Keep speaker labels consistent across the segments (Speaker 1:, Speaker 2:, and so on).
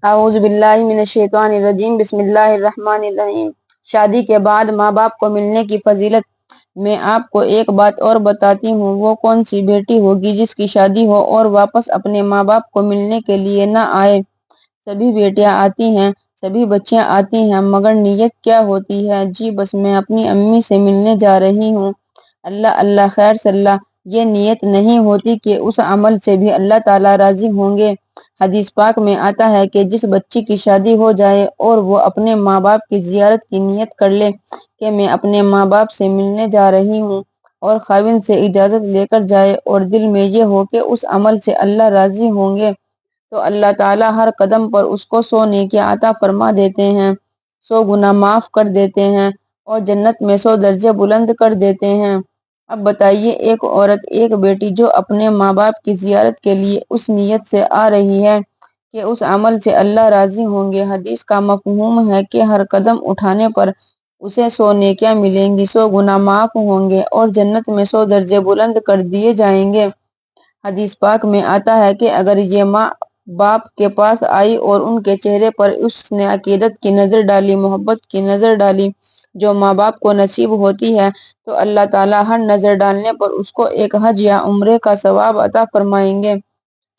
Speaker 1: اعوذ باللہ من الشیطان الرجیم، بسم اللہ الرحمن الرحیم۔ شادی کے بعد ماں باپ کو ملنے کی فضیلت میں آپ کو ایک بات اور بتاتی ہوں۔ وہ کون سی بیٹی ہوگی جس کی شادی ہو اور واپس اپنے ماں باپ کو ملنے کے لیے نہ آئے؟ سبھی بیٹیاں آتی ہیں، سبھی بچیاں آتی ہیں، مگر نیت کیا ہوتی ہے؟ جی بس میں اپنی امی سے ملنے جا رہی ہوں، اللہ اللہ خیر صلی۔ یہ نیت نہیں ہوتی کہ اس عمل سے بھی اللہ تعالیٰ راضی ہوں گے۔ حدیث پاک میں آتا ہے کہ جس بچی کی شادی ہو جائے اور وہ اپنے ماں باپ کی زیارت کی نیت کر لے کہ میں اپنے ماں باپ سے ملنے جا رہی ہوں، اور خاوند سے اجازت لے کر جائے اور دل میں یہ ہو کہ اس عمل سے اللہ راضی ہوں گے، تو اللہ تعالیٰ ہر قدم پر اس کو 100 نیکیاں عطا فرما دیتے ہیں، 100 گناہ معاف کر دیتے ہیں، اور جنت میں 100 درجے بلند کر دیتے ہیں۔ اب بتائیے، ایک عورت، ایک بیٹی جو اپنے ماں باپ کی زیارت کے لیے اس نیت سے آ رہی ہے کہ اس عمل سے اللہ راضی ہوں گے، حدیث کا مفہوم ہے کہ ہر قدم اٹھانے پر اسے 100 نیکیاں ملیں گی، 100 گناہ معاف ہوں گے، اور جنت میں 100 درجے بلند کر دیے جائیں گے۔ حدیث پاک میں آتا ہے کہ اگر یہ ماں باپ کے پاس آئی اور ان کے چہرے پر اس نے عقیدت کی نظر ڈالی، محبت کی نظر ڈالی جو ماں باپ کو نصیب ہوتی ہے، تو اللہ تعالیٰ ہر نظر ڈالنے پر اس کو ایک حج یا عمرے کا ثواب عطا فرمائیں گے۔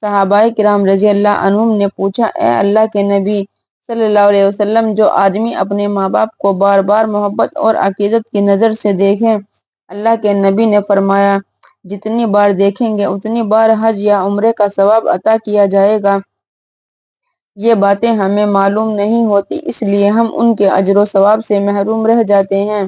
Speaker 1: صحابہ کرام رضی اللہ عنہم نے پوچھا، اے اللہ کے نبی صلی اللہ علیہ وسلم، جو آدمی اپنے ماں باپ کو بار بار محبت اور عقیدت کی نظر سے دیکھیں؟ اللہ کے نبی نے فرمایا، جتنی بار دیکھیں گے اتنی بار حج یا عمرے کا ثواب عطا کیا جائے گا۔ یہ باتیں ہمیں معلوم نہیں ہوتی، اس لیے ہم ان کے اجر و ثواب سے محروم رہ جاتے ہیں۔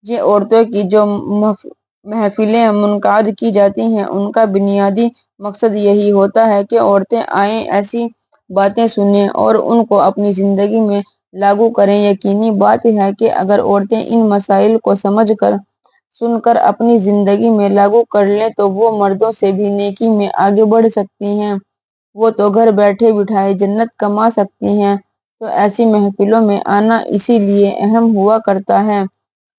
Speaker 1: یہ عورتوں کی جو محفلیں منعقد کی جاتی ہیں، ان کا بنیادی مقصد یہی ہوتا ہے کہ عورتیں آئیں، ایسی باتیں سنیں اور ان کو اپنی زندگی میں لاگو کریں۔ یقینی بات ہے کہ اگر عورتیں ان مسائل کو سمجھ کر، سن کر اپنی زندگی میں لاگو کر لیں تو وہ مردوں سے بھی نیکی میں آگے بڑھ سکتی ہیں، وہ تو گھر بیٹھے بٹھائے جنت کما سکتی ہیں۔ تو ایسی محفلوں میں آنا اسی لیے اہم ہوا کرتا ہے۔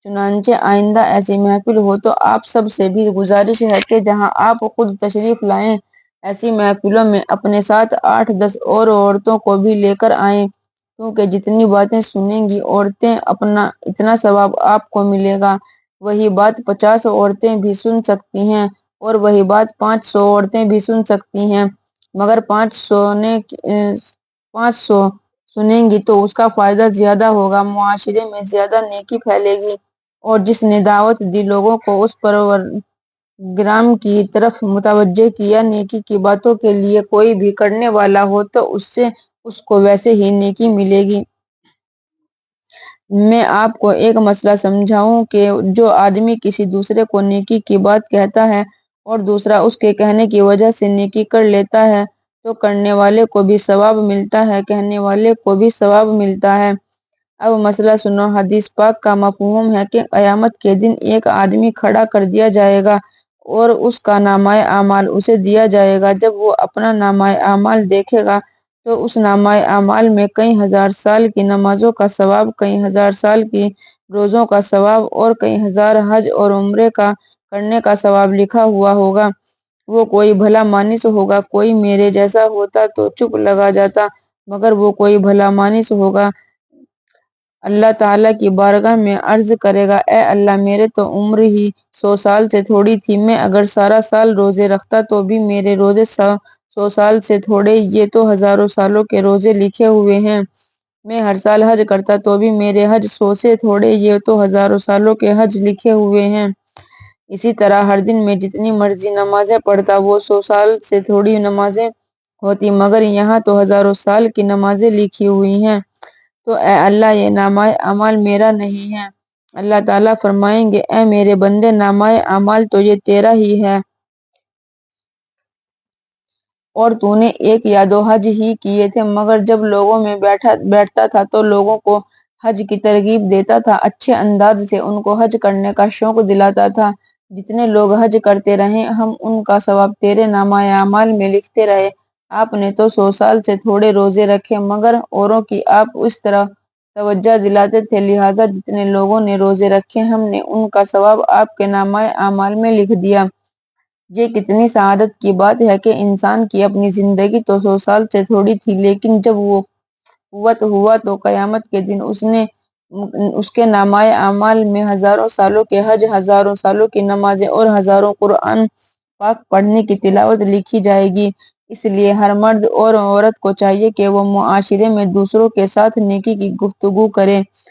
Speaker 1: چنانچہ آئندہ ایسی محفل ہو تو آپ سب سے بھی گزارش ہے کہ جہاں آپ خود تشریف لائیں، ایسی محفلوں میں اپنے ساتھ 8-10 اور عورتوں کو بھی لے کر آئیں، کیونکہ جتنی باتیں سنیں گی عورتیں اتنا ثواب آپ کو ملے گا۔ وہی بات 50 عورتیں بھی سن سکتی ہیں، اور وہی بات 500 عورتیں بھی سن سکتی ہیں، مگر 500 سنیں گی تو اس کا فائدہ زیادہ ہوگا، معاشرے میں زیادہ نیکی پھیلے گی، اور جس نے دعوت دی، لوگوں کو اس پروگرام کی طرف متوجہ کیا، نیکی کی باتوں کے لیے کوئی بھی کرنے والا ہو تو اس کو ویسے ہی نیکی ملے گی۔ میں آپ کو ایک مسئلہ سمجھاؤں کہ جو آدمی کسی دوسرے کو نیکی کی بات کہتا ہے اور دوسرا اس کے کہنے کی وجہ سے نیکی کر لیتا ہے، تو کرنے والے کو بھی ثواب ملتا ہے، کہنے والے کو بھی ثواب ملتا ہے۔ اب مسئلہ سنو۔ حدیث پاک کا مفہوم ہے کہ قیامت کے دن ایک آدمی کھڑا کر دیا جائے گا اور اس کا نامہ اعمال اسے دیا جائے گا۔ جب وہ اپنا نامہ اعمال دیکھے گا تو اس نامہ اعمال میں کئی ہزار سال کی نمازوں کا ثواب، کئی ہزار سال کی روزوں کا ثواب اور کئی ہزار حج اور عمرے کا کرنے کا ثواب لکھا ہوا ہوگا۔ وہ کوئی بھلا مانس ہوگا، کوئی میرے جیسا ہوتا تو چپ لگا جاتا، مگر وہ کوئی بھلا مانس ہوگا، اللہ تعالیٰ کی بارگاہ میں عرض کرے گا، اے اللہ، میرے تو عمر ہی 100 سال سے تھوڑی تھی، میں اگر سارا سال روزے رکھتا تو بھی میرے روزے 100 سال سے تھوڑے، یہ تو ہزاروں سالوں کے روزے لکھے ہوئے ہیں۔ میں ہر سال حج کرتا تو بھی میرے حج 100 سے تھوڑے، یہ تو ہزاروں سالوں کے حج لکھے ہوئے ہیں۔ اسی طرح ہر دن میں جتنی مرضی نمازیں پڑھتا، وہ 100 سال سے تھوڑی نمازیں ہوتی، مگر یہاں تو ہزاروں سال کی نمازیں لکھی ہوئی ہیں، تو اے اللہ، یہ نامہ اعمال میرا نہیں ہے۔ اللہ تعالیٰ فرمائیں گے، اے میرے بندے، نامہ اعمال تو یہ تیرا ہی ہے، اور تو نے 1 یا 2 حج ہی کیے تھے، مگر جب لوگوں میں بیٹھتا تھا تو لوگوں کو حج کی ترغیب دیتا تھا، اچھے انداز سے ان کو حج کرنے کا شوق دلاتا تھا۔ جتنے لوگ حج کرتے رہے، ہم ان کا ثواب تیرے نامہ اعمال میں لکھتے رہے۔ آپ نے تو 100 سال سے تھوڑے روزے رکھے، مگر اوروں کی آپ اس طرح توجہ دلاتے تھے، لہٰذا جتنے لوگوں نے روزے رکھے، ہم نے ان کا ثواب آپ کے نامہ اعمال میں لکھ دیا۔ یہ کتنی سعادت کی بات ہے کہ انسان کی اپنی زندگی تو 100 سال سے تھوڑی تھی، لیکن جب وہ قوت ہوا تو قیامت کے دن اس کے نامۂ اعمال میں ہزاروں سالوں کے حج، ہزاروں سالوں کی نمازیں اور ہزاروں قرآن پاک پڑھنے کی تلاوت لکھی جائے گی۔ اس لیے ہر مرد اور عورت کو چاہیے کہ وہ معاشرے میں دوسروں کے ساتھ نیکی کی گفتگو کرے۔